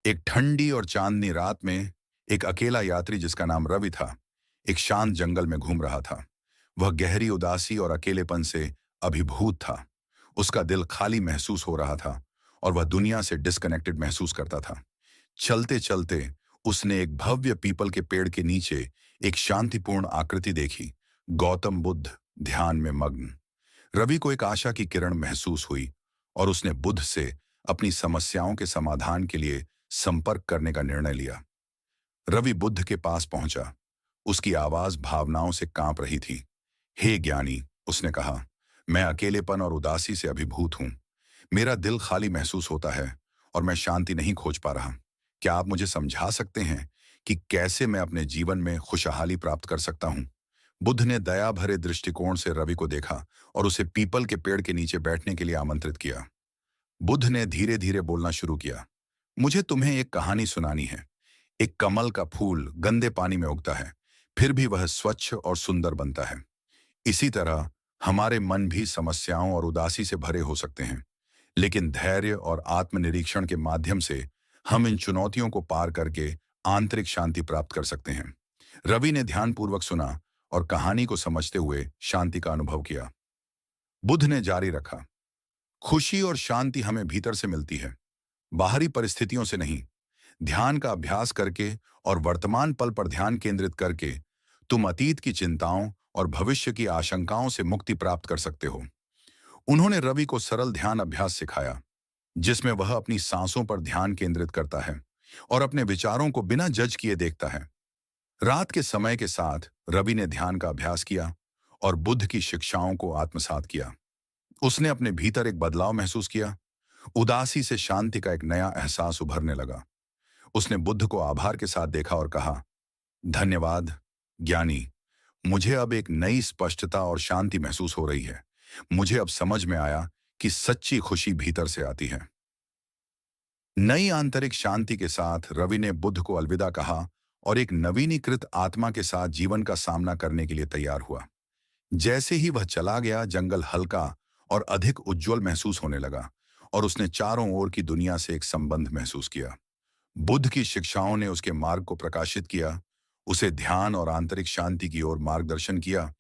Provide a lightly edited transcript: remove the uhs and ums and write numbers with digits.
एक ठंडी और चांदनी रात में एक अकेला यात्री जिसका नाम रवि था, एक शांत जंगल में घूम रहा था। वह गहरी उदासी और अकेलेपन से अभिभूत था। उसका दिल खाली महसूस हो रहा था और वह दुनिया से डिस्कनेक्टेड महसूस करता था। चलते चलते उसने एक भव्य पीपल के पेड़ के नीचे एक शांतिपूर्ण आकृति देखी। गौतम बुद्ध ध्यान में मग्न। रवि को एक आशा की किरण महसूस हुई और उसने बुद्ध से अपनी समस्याओं के समाधान के लिए संपर्क करने का निर्णय लिया। रवि बुद्ध के पास पहुंचा। उसकी आवाज भावनाओं से कांप रही थी। हे ज्ञानी, उसने कहा, मैं अकेलेपन और उदासी से अभिभूत हूं। मेरा दिल खाली महसूस होता है और मैं शांति नहीं खोज पा रहा। क्या आप मुझे समझा सकते हैं कि कैसे मैं अपने जीवन में खुशहाली प्राप्त कर सकता हूं? बुद्ध ने दया भरे दृष्टिकोण से रवि को देखा और उसे पीपल के पेड़ के नीचे बैठने के लिए आमंत्रित किया। बुद्ध ने धीरे धीरे बोलना शुरू किया। मुझे तुम्हें एक कहानी सुनानी है। एक कमल का फूल गंदे पानी में उगता है, फिर भी वह स्वच्छ और सुंदर बनता है। इसी तरह हमारे मन भी समस्याओं और उदासी से भरे हो सकते हैं, लेकिन धैर्य और आत्मनिरीक्षण के माध्यम से हम इन चुनौतियों को पार करके आंतरिक शांति प्राप्त कर सकते हैं। रवि ने ध्यानपूर्वक सुना और कहानी को समझते हुए शांति का अनुभव किया। बुद्ध ने जारी रखा, खुशी और शांति हमें भीतर से मिलती है, बाहरी परिस्थितियों से नहीं। ध्यान का अभ्यास करके और वर्तमान पल पर ध्यान केंद्रित करके तुम अतीत की चिंताओं और भविष्य की आशंकाओं से मुक्ति प्राप्त कर सकते हो। उन्होंने रवि को सरल ध्यान अभ्यास सिखाया, जिसमें वह अपनी सांसों पर ध्यान केंद्रित करता है और अपने विचारों को बिना जज किए देखता है। रात के समय के साथ रवि ने ध्यान का अभ्यास किया और बुद्ध की शिक्षाओं को आत्मसात किया। उसने अपने भीतर एक बदलाव महसूस किया। उदासी से शांति का एक नया एहसास उभरने लगा। उसने बुद्ध को आभार के साथ देखा और कहा, धन्यवाद ज्ञानी, मुझे अब एक नई स्पष्टता और शांति महसूस हो रही है। मुझे अब समझ में आया कि सच्ची खुशी भीतर से आती है। नई आंतरिक शांति के साथ रवि ने बुद्ध को अलविदा कहा और एक नवीनीकृत आत्मा के साथ जीवन का सामना करने के लिए तैयार हुआ। जैसे ही वह चला गया, जंगल हल्का और अधिक उज्जवल महसूस होने लगा और उसने चारों ओर की दुनिया से एक संबंध महसूस किया। बुद्ध की शिक्षाओं ने उसके मार्ग को प्रकाशित किया, उसे ध्यान और आंतरिक शांति की ओर मार्गदर्शन किया